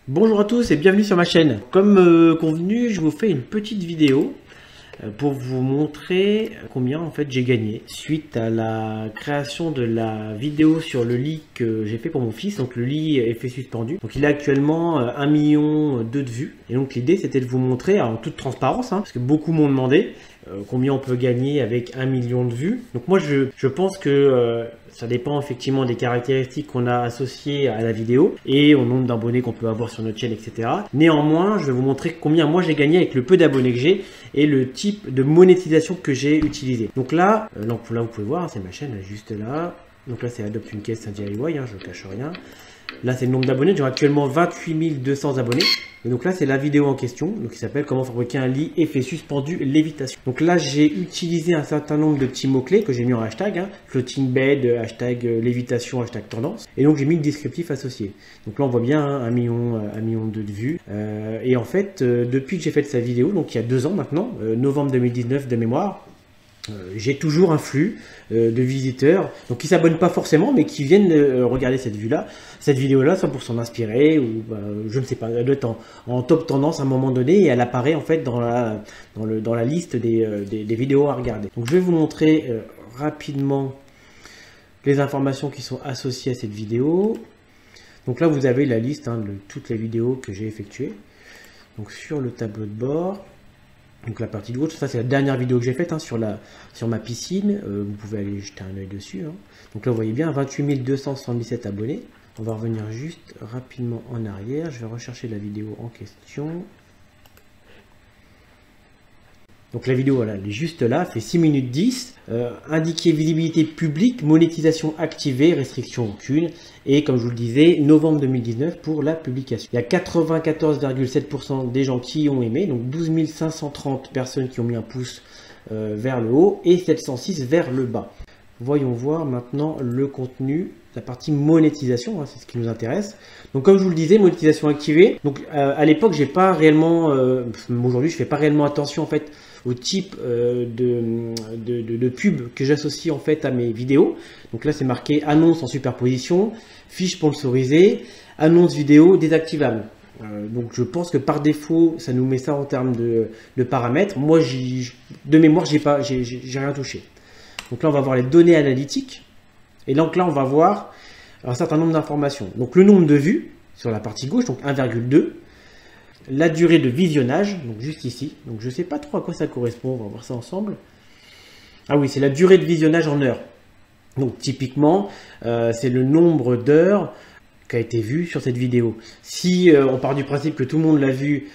Bonjour à tous et bienvenue sur ma chaîne. Comme convenu, je vous fais une petite vidéo pour vous montrer combien en fait j'ai gagné suite à la création de la vidéo sur le lit que j'ai fait pour mon fils. Donc le lit effet suspendu. Donc il a actuellement 1,2 million de vues. Et donc l'idée c'était de vous montrer en toute transparence, parce que beaucoup m'ont demandé combien on peut gagner avec 1 million de vues. Donc moi je pense que ça dépend effectivement des caractéristiques qu'on a associées à la vidéo et au nombre d'abonnés qu'on peut avoir sur notre chaîne, etc. Néanmoins, je vais vous montrer combien moi j'ai gagné avec le peu d'abonnés que j'ai et le type de monétisation que j'ai utilisé. Donc là, vous pouvez voir, c'est ma chaîne juste là. Donc là, c'est Adopte une caisse, un DIY, je ne cache rien. Là, c'est le nombre d'abonnés. J'ai actuellement 28 200 abonnés. Et donc là, c'est la vidéo en question, donc qui s'appelle Comment fabriquer un lit effet suspendu lévitation. Donc là, j'ai utilisé un certain nombre de petits mots-clés que j'ai mis en hashtag, floating bed, hashtag lévitation, hashtag tendance. Et donc, j'ai mis le descriptif associé. Donc là, on voit bien 1 million de vues. Et en fait, depuis que j'ai fait cette vidéo, donc il y a 2 ans maintenant, novembre 2019 de mémoire, j'ai toujours un flux de visiteurs, donc qui s'abonnent pas forcément, mais qui viennent regarder cette vidéo-là, soit pour s'en inspirer, ou je ne sais pas, elle doit être en top tendance à un moment donné, et elle apparaît en fait dans la liste des vidéos à regarder. Donc je vais vous montrer rapidement les informations qui sont associées à cette vidéo. Donc là vous avez la liste de toutes les vidéos que j'ai effectuées. Donc sur le tableau de bord, donc la partie de gauche, ça c'est la dernière vidéo que j'ai faite sur ma piscine. Vous pouvez aller jeter un œil dessus. Donc là vous voyez bien 28 277 abonnés. On va revenir juste rapidement en arrière. Je vais rechercher la vidéo en question. Donc la vidéo, voilà, elle est juste là, fait 6 minutes 10. Indiquer visibilité publique, monétisation activée, restriction aucune. Et comme je vous le disais, novembre 2019 pour la publication. Il y a 94,7% des gens qui ont aimé, donc 12 530 personnes qui ont mis un pouce vers le haut et 706 vers le bas. Voyons voir maintenant le contenu, la partie monétisation, c'est ce qui nous intéresse. Donc comme je vous le disais, monétisation activée. Donc à l'époque, j'ai pas réellement, aujourd'hui, je fais pas réellement attention en fait au type de pub que j'associe en fait à mes vidéos. Donc là, c'est marqué annonce en superposition, fiche sponsorisée, annonce vidéo désactivable. Donc je pense que par défaut, ça nous met ça en termes de paramètres. Moi, de mémoire, j'ai rien touché. Donc là, on va voir les données analytiques. Et donc là, on va voir un certain nombre d'informations. Donc le nombre de vues sur la partie gauche, donc 1,2. La durée de visionnage, donc juste ici. Donc je ne sais pas trop à quoi ça correspond, on va voir ça ensemble. Ah oui, c'est la durée de visionnage en heures. Donc typiquement, c'est le nombre d'heures qui a été vu sur cette vidéo. Si on part du principe que tout le monde l'a vu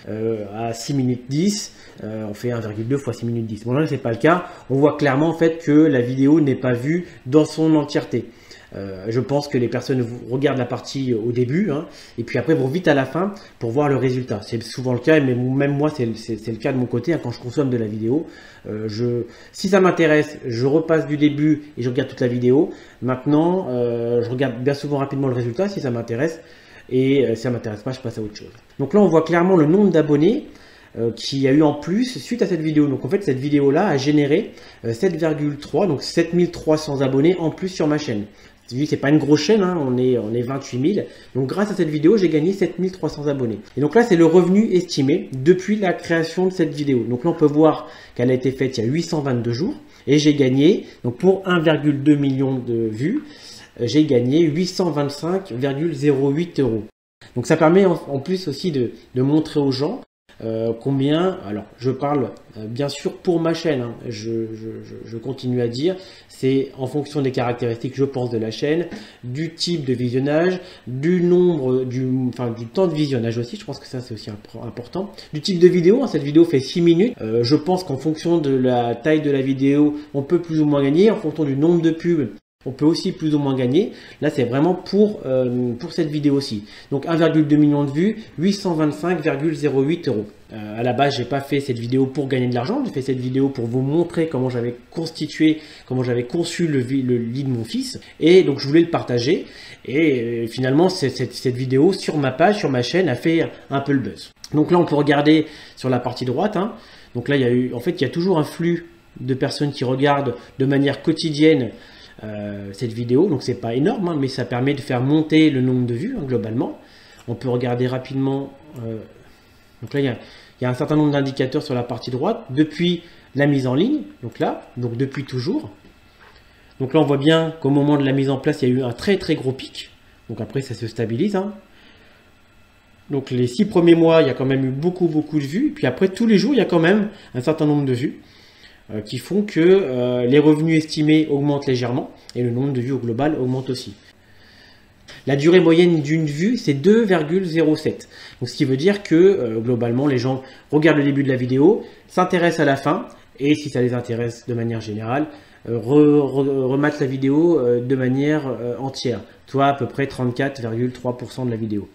à 6 minutes 10, on fait 1,2 fois 6 minutes 10. Bon là, ce n'est pas le cas. On voit clairement en fait que la vidéo n'est pas vue dans son entièreté. Je pense que les personnes regardent la partie au début et puis après vont vite à la fin pour voir le résultat. C'est souvent le cas, mais même moi c'est le cas de mon côté quand je consomme de la vidéo. Si ça m'intéresse, je repasse du début et je regarde toute la vidéo. Maintenant, je regarde bien souvent rapidement le résultat si ça m'intéresse, et si ça m'intéresse pas, je passe à autre chose. Donc là, on voit clairement le nombre d'abonnés qu'il y a eu en plus suite à cette vidéo. Donc en fait, cette vidéo là a généré 7,3, donc 7300 abonnés en plus sur ma chaîne. C'est pas une grosse chaîne, on est 28 000. Donc grâce à cette vidéo, j'ai gagné 7300 abonnés. Et donc là, c'est le revenu estimé depuis la création de cette vidéo. Donc là, on peut voir qu'elle a été faite il y a 822 jours. Et j'ai gagné, donc pour 1,2 million de vues, j'ai gagné 825,08 €. Donc ça permet en plus aussi de montrer aux gens combien, alors je parle bien sûr pour ma chaîne, je continue à dire, c'est en fonction des caractéristiques je pense de la chaîne, du type de visionnage, du nombre, du temps de visionnage aussi, je pense que ça c'est aussi important, du type de vidéo, cette vidéo fait 6 minutes, je pense qu'en fonction de la taille de la vidéo, on peut plus ou moins gagner, en fonction du nombre de pubs, on peut aussi plus ou moins gagner. Là, c'est vraiment pour cette vidéo-ci. Donc, 1,2 million de vues, 825,08 €. À la base, j'ai pas fait cette vidéo pour gagner de l'argent. J'ai fait cette vidéo pour vous montrer comment j'avais constitué, comment j'avais conçu le lit de mon fils. Et donc, je voulais le partager. Et finalement, cette vidéo sur ma page, sur ma chaîne, a fait un peu le buzz. Donc là, on peut regarder sur la partie droite. Donc là, il y a toujours un flux de personnes qui regardent de manière quotidienne cette vidéo. Donc c'est pas énorme, mais ça permet de faire monter le nombre de vues globalement. On peut regarder rapidement. Donc là, il y a un certain nombre d'indicateurs sur la partie droite depuis la mise en ligne. Donc là, donc depuis toujours. Donc là, on voit bien qu'au moment de la mise en place, il y a eu un très très gros pic. Donc après, ça se stabilise. Hein. Donc les 6 premiers mois, il y a quand même eu beaucoup de vues. Puis après, tous les jours, il y a quand même un certain nombre de vues qui font que les revenus estimés augmentent légèrement et le nombre de vues au global augmente aussi. La durée moyenne d'une vue, c'est 2,07. Donc ce qui veut dire que globalement, les gens regardent le début de la vidéo, s'intéressent à la fin et si ça les intéresse de manière générale, rematent la vidéo de manière entière, soit à peu près 34,3% de la vidéo.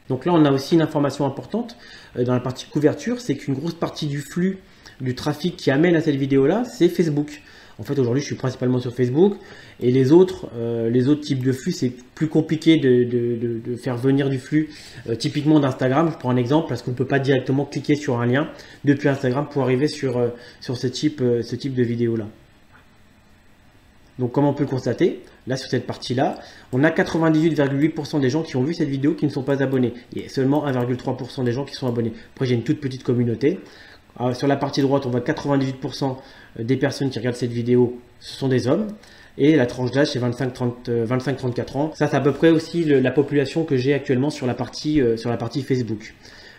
Donc là, on a aussi une information importante dans la partie couverture, c'est qu'une grosse partie du flux du trafic qui amène à cette vidéo-là, c'est Facebook. En fait, aujourd'hui, je suis principalement sur Facebook et les autres types de flux, c'est plus compliqué de faire venir du flux. Typiquement d'Instagram, je prends un exemple parce qu'on ne peut pas directement cliquer sur un lien depuis Instagram pour arriver sur ce type de vidéo-là. Donc, comme on peut le constater, là sur cette partie-là, on a 98,8% des gens qui ont vu cette vidéo qui ne sont pas abonnés. Il y a seulement 1,3% des gens qui sont abonnés. Après, j'ai une toute petite communauté. Alors, sur la partie droite, on voit 98% des personnes qui regardent cette vidéo, ce sont des hommes. Et la tranche d'âge, c'est 25-34 ans. Ça, c'est à peu près aussi la population que j'ai actuellement sur la partie Facebook.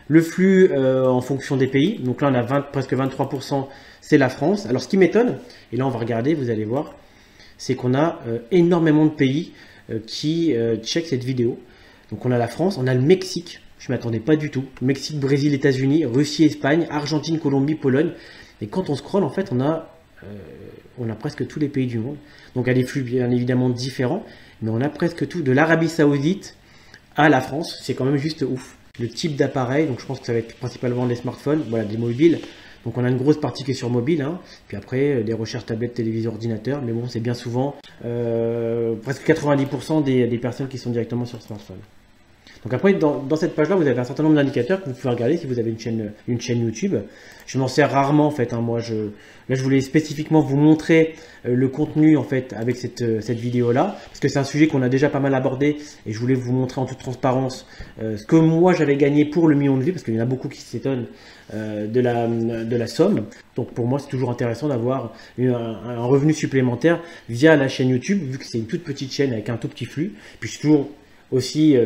Le flux en fonction des pays, donc là, on a presque 23%, c'est la France. Alors, ce qui m'étonne, et là, on va regarder, vous allez voir, c'est qu'on a énormément de pays qui checkent cette vidéo. Donc, on a la France, on a le Mexique. Je ne m'attendais pas du tout. Mexique, Brésil, États-Unis, Russie, Espagne, Argentine, Colombie, Pologne. Et quand on scrolle, en fait, on a presque tous les pays du monde. Donc, il y a des flux bien évidemment différents, mais on a presque tout. De l'Arabie Saoudite à la France, c'est quand même juste ouf. Le type d'appareil, donc je pense que ça va être principalement des smartphones, voilà, des mobiles. Donc, on a une grosse partie qui est sur mobile. Hein. Puis après, des recherches tablettes, téléviseurs, ordinateurs. Mais bon, c'est bien souvent presque 90% des personnes qui sont directement sur smartphone. Donc après, dans cette page-là, vous avez un certain nombre d'indicateurs que vous pouvez regarder si vous avez une chaîne YouTube. Je m'en sers rarement en fait. Hein. Moi, là, je voulais spécifiquement vous montrer le contenu en fait avec cette vidéo-là, parce que c'est un sujet qu'on a déjà pas mal abordé et je voulais vous montrer en toute transparence ce que moi j'avais gagné pour le million de vues, parce qu'il y en a beaucoup qui s'étonnent de la somme. Donc pour moi, c'est toujours intéressant d'avoir un revenu supplémentaire via la chaîne YouTube, vu que c'est une toute petite chaîne avec un tout petit flux. Puis c'est toujours aussi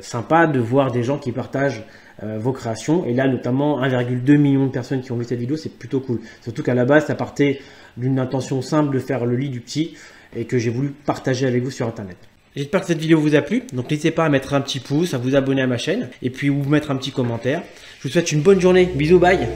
sympa de voir des gens qui partagent vos créations, et là notamment 1,2 million de personnes qui ont vu cette vidéo, c'est plutôt cool. Surtout qu'à la base, ça partait d'une intention simple de faire le lit du petit et que j'ai voulu partager avec vous sur internet. J'espère que cette vidéo vous a plu, donc n'hésitez pas à mettre un petit pouce, à vous abonner à ma chaîne et puis vous mettre un petit commentaire. Je vous souhaite une bonne journée, bisous, bye.